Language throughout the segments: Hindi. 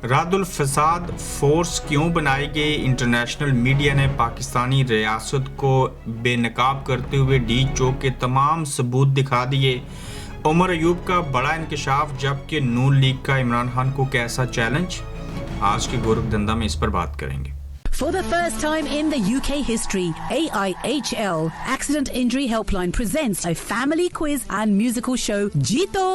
रादुल फसाद फोर्स क्यों बनाई गई? इंटरनेशनल मीडिया ने पाकिस्तानी रियासत को बेनकाब करते हुए डी चौक के तमाम सबूत दिखा दिए। उमर अयूब का बड़ा इंकशाफ, जबकि नून लीग का इमरान खान को कैसा चैलेंज? आज के गोरखधंधा में इस पर बात करेंगे। For the first time in the UK history, AIHL Accident Injury Helpline presents a family quiz and musical show, Jeeto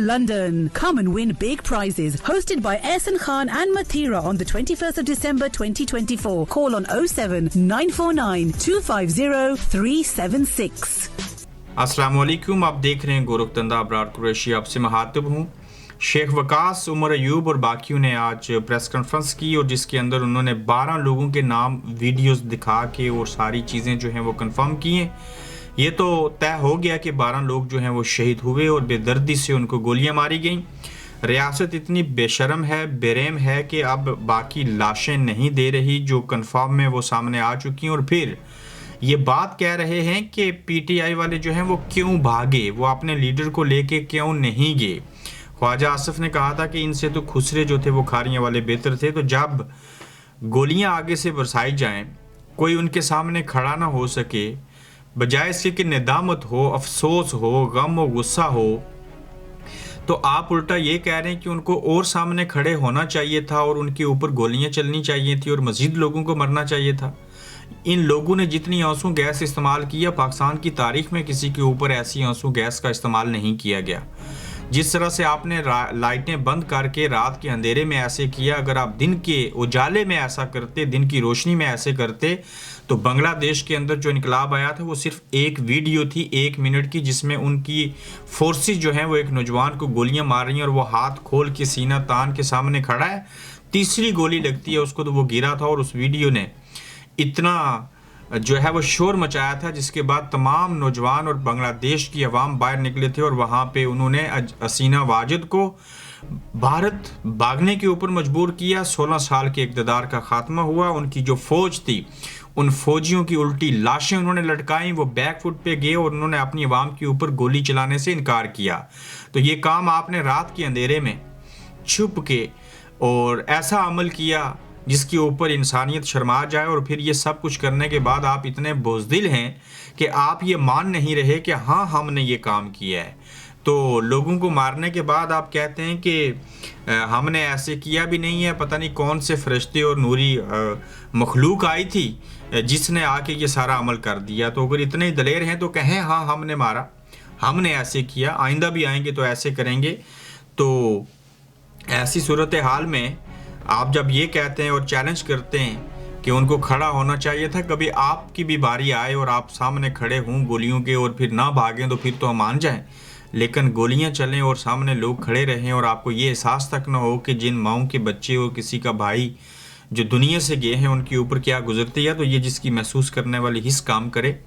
London. Come and win big prizes. Hosted by Ehsan Khan and Mathira on the 21st of December 2024. Call on 07 949 250 376. अस्सलाम वालेकुम, आप देख रहे हैं गोरखधंधा। अबरार कुरैशी आपसे मुखातिब हूँ। शेख वकास, उमर अयूब और बाकियों ने आज प्रेस कॉन्फ्रेंस की और जिसके अंदर उन्होंने 12 लोगों के नाम वीडियोस दिखा के और सारी चीज़ें जो हैं वो कंफर्म की हैं। ये तो तय हो गया कि 12 लोग जो हैं वो शहीद हुए और बेदर्दी से उनको गोलियां मारी गईं। रियासत इतनी बेशरम है, बेरहम है कि अब बाकी लाशें नहीं दे रही जो कंफर्म में वो सामने आ चुकी हैं, और फिर ये बात कह रहे हैं कि PTI वाले जो हैं वो क्यों भागे, वो अपने लीडर को लेके क्यों नहीं गए। ख्वाजा आसिफ ने कहा था कि इनसे तो खुसरे जो थे वो खारियाँ वाले बेहतर थे। तो जब गोलियां आगे से बरसाई जाएं, कोई उनके सामने खड़ा ना हो सके, बजाय इसके कि निदामत हो, अफसोस हो, गम हो, गुस्सा हो, तो आप उल्टा ये कह रहे हैं कि उनको और सामने खड़े होना चाहिए था और उनके ऊपर गोलियां चलनी चाहिए थी और मज़ीद लोगों को मरना चाहिए था। इन लोगों ने जितनी आंसू गैस इस्तेमाल किया, पाकिस्तान की तारीख में किसी के ऊपर ऐसी आंसू गैस का इस्तेमाल नहीं किया गया। जिस तरह से आपने लाइटें बंद करके रात के अंधेरे में ऐसे किया, अगर आप दिन के उजाले में ऐसा करते, दिन की रोशनी में ऐसे करते, तो बांग्लादेश के अंदर जो इनकलाब आया था वो सिर्फ एक वीडियो थी 1 मिनट की, जिसमें उनकी फोर्सेस जो हैं वो एक नौजवान को गोलियां मार रही हैं और वो हाथ खोल के सीना तान के सामने खड़ा है। तीसरी गोली लगती है उसको तो वो गिरा था, और उस वीडियो ने इतना जो है वो शोर मचाया था, जिसके बाद तमाम नौजवान और बांग्लादेश की अवाम बाहर निकले थे और वहाँ पे उन्होंने हसीना वाजिद को भारत भागने के ऊपर मजबूर किया। 16 साल के इक़्तिदार का खात्मा हुआ। उनकी जो फौज थी, उन फौजियों की उल्टी लाशें उन्होंने लटकाई, वो बैकफुट पे गए और उन्होंने अपनी अवाम के ऊपर गोली चलाने से इनकार किया। तो ये काम आपने रात के अंधेरे में छुप के और ऐसा अमल किया जिसके ऊपर इंसानियत शर्मा जाए, और फिर ये सब कुछ करने के बाद आप इतने बुज़दिल हैं कि आप ये मान नहीं रहे कि हाँ हमने ये काम किया है। तो लोगों को मारने के बाद आप कहते हैं कि हमने ऐसे किया भी नहीं है, पता नहीं कौन से फरिश्ते और नूरी मखलूक आई थी जिसने आके ये सारा अमल कर दिया। तो अगर इतने ही दलेर हैं तो कहें हाँ हमने मारा, हमने ऐसे किया, आइंदा भी आएंगे तो ऐसे करेंगे। तो ऐसी सूरत हाल में आप जब ये कहते हैं और चैलेंज करते हैं कि उनको खड़ा होना चाहिए था, कभी आपकी भी बारी आए और आप सामने खड़े हों गोलियों के और फिर ना भागें तो फिर तो हम मान जाएं, लेकिन गोलियां चलें और सामने लोग खड़े रहें और आपको ये एहसास तक ना हो कि जिन माओं के बच्चे और किसी का भाई जो दुनिया से गए हैं उनके ऊपर क्या गुजरती है। तो ये जिसकी महसूस करने वाली हिस्स काम करे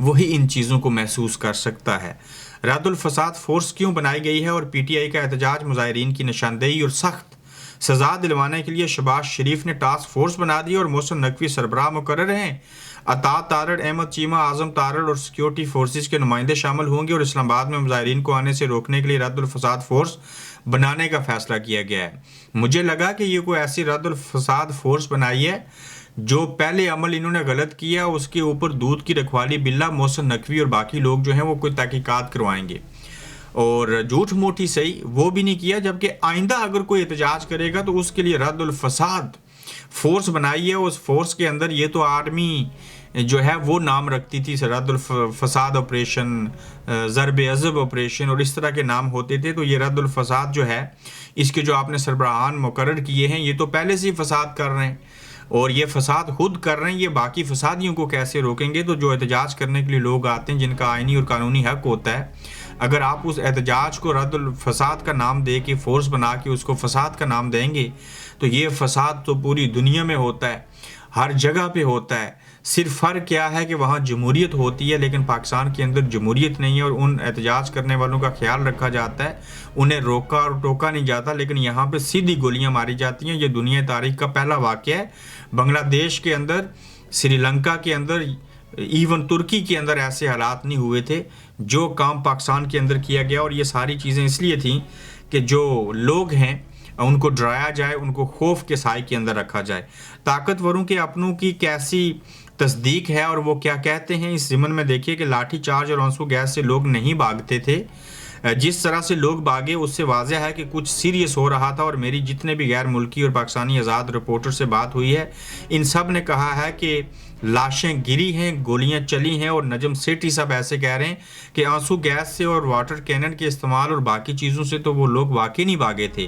वही इन चीज़ों को महसूस कर सकता है। रादुल फसाद फोर्स क्यों बनाई गई है और PTI का एहतजाज, मुजाहिरीन की निशानदेही और सख्त सजा दिलवाने के लिए शहबाज शरीफ ने टास्क फोर्स बना दी और मोहसिन नकवी सरबराह मुकर्रर हैं। अता तारड़, अहमद चीमा, आजम तारड़ और सिक्योरिटी फोर्सेस के नुमाइंदे शामिल होंगे और इस्लामाबाद में मुजाहिरीन को आने से रोकने के लिए रद्दुल फसाद फोर्स बनाने का फैसला किया गया है। मुझे लगा कि ये कोई ऐसी रद्दुल फसाद फोर्स बनाई है जो पहले अमल इन्होंने गलत किया, उसके ऊपर दूध की रखवाली बिल्ला मोहसिन नकवी और बाकी लोग जो हैं वो कोई तहकीकात करवाएंगे, और झूठ मूठी सही वो भी नहीं किया। जबकि आइंदा अगर कोई एहतजाज करेगा तो उसके लिए रद्दुल फसाद फोर्स बनाई है। उस फोर्स के अंदर ये तो आर्मी जो है वो नाम रखती थी, रद्दुल फसाद ऑपरेशन, ज़रब अज़ब ऑपरेशन और इस तरह के नाम होते थे। तो ये रद्दुल फसाद जो है, इसके जो आपने सरबराहान मुकर्रर किए हैं, ये तो पहले से ही फसाद कर रहे हैं और ये फसाद खुद कर रहे हैं। ये बाकी फसादियों को कैसे रोकेंगे? तो जो एहतजाज करने के लिए लोग आते हैं, जिनका आइनी और कानूनी हक होता है, अगर आप उस एहतजाज को रद्दुल फसाद का नाम दे के फोर्स बना के उसको फसाद का नाम देंगे, तो ये फसाद तो पूरी दुनिया में होता है, हर जगह पे होता है। सिर्फ फ़र्क क्या है कि वहाँ जमहूरियत होती है, लेकिन पाकिस्तान के अंदर जमहूरियत नहीं है और उन एहतजाज करने वालों का ख्याल रखा जाता है, उन्हें रोका और टोका नहीं जाता, लेकिन यहाँ पे सीधी गोलियाँ मारी जाती हैं। ये दुनिया तारीख का पहला वाक़या है। बांग्लादेश के अंदर, श्रीलंका के अंदर, इवन तुर्की के अंदर ऐसे हालात नहीं हुए थे जो काम पाकिस्तान के अंदर किया गया। और ये सारी चीज़ें इसलिए थी कि जो लोग हैं उनको डराया जाए, उनको खौफ के साए के अंदर रखा जाए। ताकतवरों के अपनों की कैसी तस्दीक है और वो क्या कहते हैं इस ज़िमन में देखिए कि लाठी चार्ज और आंसू गैस से लोग नहीं भागते थे। जिस तरह से लोग भागे उससे वाज़ह है कि कुछ सीरियस हो रहा था। और मेरी जितने भी गैर मुल्की और पाकिस्तानी आज़ाद रिपोर्टर से बात हुई है, इन सब ने कहा है कि लाशें गिरी हैं, गोलियां चली हैं। और नजम सेठी सब ऐसे कह रहे हैं कि आंसू गैस से और वाटर कैनन के इस्तेमाल और बाकी चीज़ों से तो वो लोग वाकई नहीं भागे थे।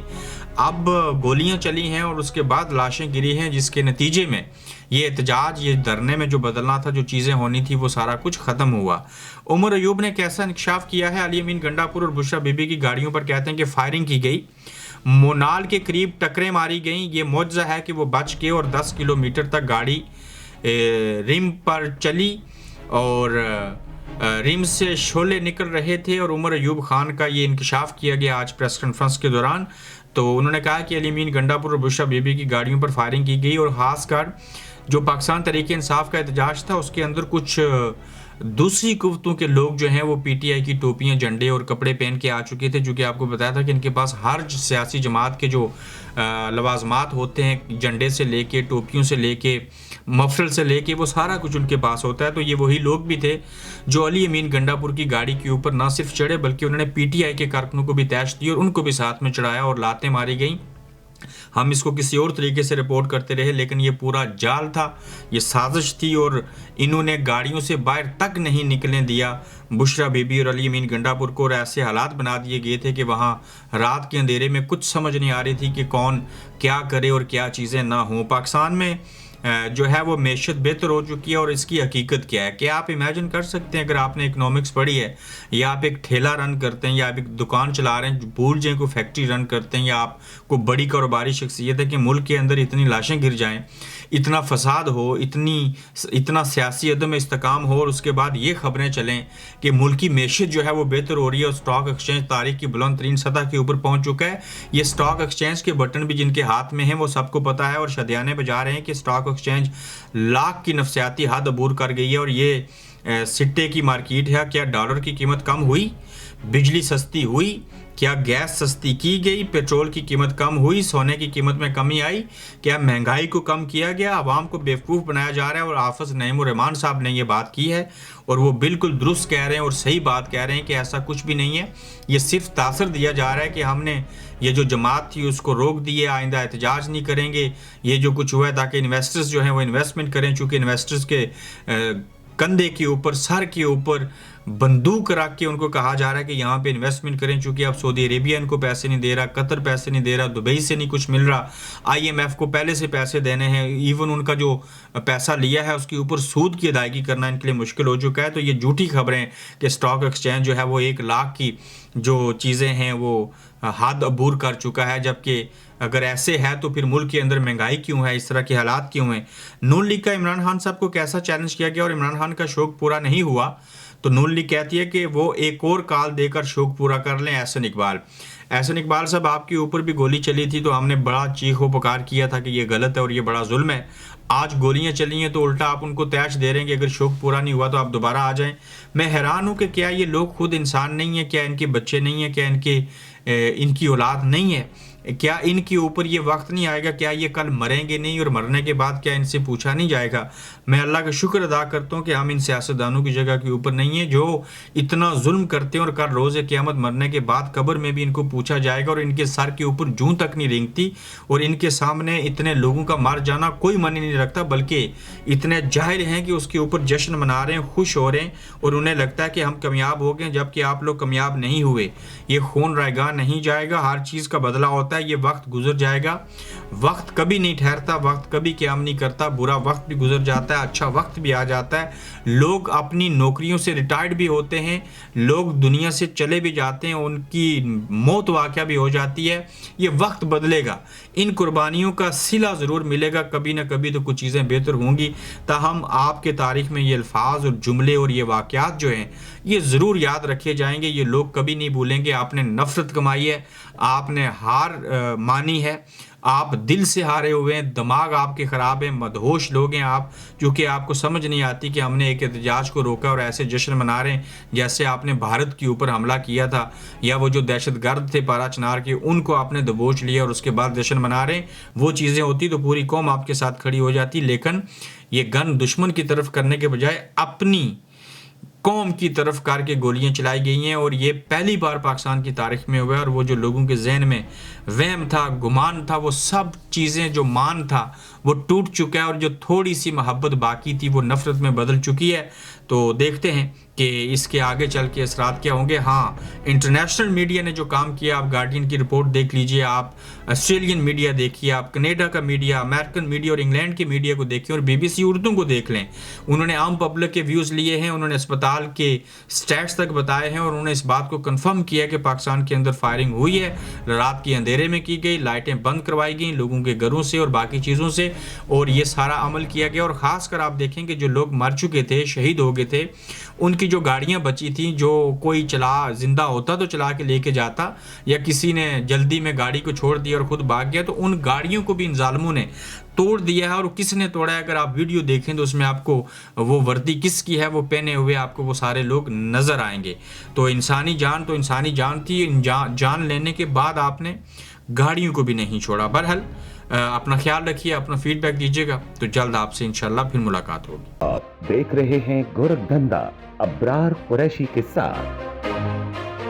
अब गोलियां चली हैं और उसके बाद लाशें गिरी हैं, जिसके नतीजे में ये एहतजाज, ये धरने में जो बदलना था, जो चीज़ें होनी थी, वो सारा कुछ ख़त्म हुआ। उमर अयूब ने कैसा इंकशाफ किया है? अली अमीन गंडापुर और बुशरा बीबी की गाड़ियों पर कहते हैं कि फायरिंग की गई, मोनाल के करीब टकरें मारी गईं। ये मौजज़ा है कि वो बच गए और 10 किलोमीटर तक गाड़ी रिम पर चली और रिम से शोले निकल रहे थे। और उमर अयूब खान का ये इंकशाफ किया गया आज प्रेस कॉन्फ्रेंस के दौरान। तो उन्होंने कहा कि अली अमीन गंडापुर और बुशरा बीबी की गाड़ियों पर फायरिंग की गई और ख़ासकर जो पाकिस्तान तहरीक इंसाफ का एहतजाज था उसके अंदर कुछ दूसरी कुव्वतों के लोग जो हैं वो पीटीआई की टोपियां, झंडे और कपड़े पहन के आ चुके थे, जो कि आपको बताया था कि इनके पास हर सियासी जमात के जो लवाजमात होते हैं, झंडे से लेके, टोपियों से लेके, मफरल से लेके, वो सारा कुछ उनके पास होता है। तो ये वही लोग भी थे जो अली अमीन गंडापुर की गाड़ी के ऊपर ना सिर्फ चढ़े बल्कि उन्होंने पीटीआई के कारकुनों को भी तैश दी और उनको भी साथ में चढ़ाया और लातें मारी गई। हम इसको किसी और तरीके से रिपोर्ट करते रहे, लेकिन ये पूरा जाल था, ये साजिश थी और इन्होंने गाड़ियों से बाहर तक नहीं निकलने दिया बुशरा बीबी और अली अमीन गंडापुर को। और ऐसे हालात बना दिए गए थे कि वहाँ रात के अंधेरे में कुछ समझ नहीं आ रही थी कि कौन क्या करे और क्या चीज़ें ना हों। पाकिस्तान में जो है वो मैशत बेहतर हो चुकी है और इसकी हकीकत क्या है कि आप इमेजिन कर सकते हैं, अगर आपने इकोनॉमिक्स पढ़ी है या आप एक ठेला रन करते हैं या आप एक दुकान चला रहे हैं, भूल जाएं कोई फैक्ट्री रन करते हैं या आपको बड़ी कारोबारी शख्सियत है, कि मुल्क के अंदर इतनी लाशें गिर जाएं, इतना फसाद हो, इतना सियासी अदम इस्तेकाम हो और उसके बाद ये खबरें चलें कि मुल्की मैशत जो है वो बेहतर हो रही है और स्टॉक एक्सचेंज तारीख की बुलंद तरीन सतह के ऊपर पहुंच चुका है। ये स्टॉक एक्सचेंज के बटन भी जिनके हाथ में हैं वो सबको पता है और शदियाने बजा रहे हैं कि स्टॉक एक्सचेंज लाख की नफसियाती हद अबूर कर गई है। और ये सिट्टे की मार्केट है। क्या डॉलर की कीमत कम हुई? बिजली सस्ती हुई? क्या गैस सस्ती की गई? पेट्रोल की कीमत कम हुई? सोने की कीमत में कमी आई? क्या महंगाई को कम किया गया? आवाम को बेवकूफ़ बनाया जा रहा है। और हाफिज़ नईम रहमान साहब ने ये बात की है और वो बिल्कुल दुरुस्त कह रहे हैं और सही बात कह रहे हैं कि ऐसा कुछ भी नहीं है। ये सिर्फ तासर दिया जा रहा है कि हमने ये जो जमात थी उसको रोक दिए, आइंदा एहतजाज नहीं करेंगे, ये जो कुछ हुआ है ताकि इन्वेस्टर्स जो हैं वो इन्वेस्टमेंट करें। चूँकि इन्वेस्टर्स के कंधे के ऊपर, सर के ऊपर बंदूक रख के उनको कहा जा रहा है कि यहाँ पे इन्वेस्टमेंट करें। चूँकि अब सऊदी अरेबिया इनको पैसे नहीं दे रहा, कतर पैसे नहीं दे रहा, दुबई से नहीं कुछ मिल रहा, IMF को पहले से पैसे देने हैं, इवन उनका जो पैसा लिया है उसके ऊपर सूद की अदायगी करना इनके लिए मुश्किल हो चुका है। तो ये झूठी खबरें कि स्टॉक एक्सचेंज जो है वो 1 लाख की जो चीज़ें हैं वो हद अबूर कर चुका है, जबकि अगर ऐसे है तो फिर मुल्क के अंदर महंगाई क्यों है, इस तरह के हालात क्यों हैं। नून लीग का इमरान खान साहब को कैसा चैलेंज किया गया और इमरान खान का शौक पूरा नहीं हुआ तो नून लीग कहती है कि वो एक और कॉल देकर शौक पूरा कर लें। एहसन इकबाल साहब, आपके ऊपर भी गोली चली थी तो हमने बड़ा चीखो पुकार किया था कि ये गलत है और ये बड़ा जुल्म है। आज गोलियां चली हैं तो उल्टा आप उनको तैश दे रहे हैं कि अगर शौक पूरा नहीं हुआ तो आप दोबारा आ जाएं। मैं हैरान हूं कि क्या ये लोग खुद इंसान नहीं है? क्या इनके बच्चे नहीं हैं? क्या इनकी औलाद नहीं है? क्या इनके ऊपर ये वक्त नहीं आएगा? क्या ये कल मरेंगे नहीं और मरने के बाद क्या इनसे पूछा नहीं जाएगा? मैं अल्लाह का शुक्र अदा करता हूँ कि हम इन सियासतदानों की जगह के ऊपर नहीं है जो इतना जुल्म करते हैं और कल रोज़ क़यामत मरने के बाद कब्र में भी इनको पूछा जाएगा और इनके सर के ऊपर जूं तक नहीं रेंगती और इनके सामने इतने लोगों का मर जाना कोई मायने नहीं रखता, बल्कि इतने जाहिल हैं कि उसके ऊपर जश्न मना रहे हैं, खुश हो रहे हैं और उन्हें लगता है कि हम कामयाब हो गए, जबकि आप लोग कामयाब नहीं हुए। ये खून रायगा नहीं जाएगा, हर चीज़ का बदला होता है, ये वक्त गुजर जाएगा। वक्त कभी नहीं ठहरता, वक्त कभी क़याम नहीं करता, बुरा वक्त भी गुजर जाता है, अच्छा वक्त भी आ जाता है। लोग अपनी नौकरियों से रिटायर्ड भी होते हैं, लोग दुनिया से चले भी जाते हैं, उनकी मौत वाक़या भी हो जाती है। ये वक्त बदलेगा, इन कुर्बानियों का सिला ज़रूर मिलेगा, कभी ना कभी तो कुछ चीज़ें बेहतर होंगी। ताहम आपके तारीख़ में ये अल्फाज और जुमले और ये वाक़यात जो हैं ये ज़रूर याद रखे जाएंगे। ये लोग कभी नहीं भूलेंगे। आपने नफ़रत कमाई है, आपने हार मानी है, आप दिल से हारे हुए हैं, दिमाग आपके ख़राब हैं, मदहोश लोग हैं आप, क्योंकि आपको समझ नहीं आती कि हमने एक एहतजाज को रोका और ऐसे जश्न मना रहे हैं जैसे आपने भारत के ऊपर हमला किया था, या वो जो दहशतगर्द थे पारा चिनार के उनको आपने दबोच लिया और उसके बाद जश्न मना रहे हैं। वो चीज़ें होती तो पूरी कौम आपके साथ खड़ी हो जाती, लेकिन ये गन दुश्मन की तरफ करने के बजाय अपनी कौम की तरफ करके गोलियां चलाई गई हैं। और ये पहली बार पाकिस्तान की तारीख में हुआ है। और वो जो लोगों के जहन में वहम था, गुमान था, वो सब चीज़ें जो मान था वो टूट चुका है, और जो थोड़ी सी मोहब्बत बाकी थी वो नफ़रत में बदल चुकी है। तो देखते हैं कि इसके आगे चल के असरात क्या होंगे। हाँ, इंटरनेशनल मीडिया ने जो काम किया, आप गार्डियन की रिपोर्ट देख लीजिए, आप ऑस्ट्रेलियन मीडिया देखिए, आप कनेडा का मीडिया, अमेरिकन मीडिया और इंग्लैंड के मीडिया को देखिए, और BBC उर्दू को देख लें। उन्होंने आम पब्लिक के व्यूज़ लिए हैं, उन्होंने अस्पताल के स्टैट्स तक बताए हैं, और उन्होंने इस बात को कन्फर्म किया कि पाकिस्तान के अंदर फायरिंग हुई है, रात के अंधेरे में की गई, लाइटें बंद करवाई गई लोगों के घरों से और बाकी चीज़ों से, और ये सारा अमल किया गया। और ख़ासकर आप देखें कि जो लोग मर चुके थे, शहीद हो गए थे, उनकी जो गाड़ियां बची थी, जो कोई जिंदा होता तो चला के लेके जाता, या किसी ने जल्दी में गाड़ी को छोड़ दिया और खुद भाग गया, तो उन गाड़ियों को भी इन जालिमों ने तोड़ दिया है। और किसने तोड़ा है, अगर आप वीडियो देखें तो उसमें आपको वो वर्दी किसकी है, वो पहने हुए आपको वो सारे लोग नज़र आएंगे। तो इंसानी जान तो इंसानी जान थी, जान लेने के बाद आपने गाड़ियों को भी नहीं छोड़ा। बहरहाल अपना ख्याल रखिए, अपना फीडबैक दीजिएगा, तो जल्द आपसे इंशाल्लाह फिर मुलाकात होगी। आप देख रहे हैं गोरखधंधा अब्रार कुरैशी के साथ।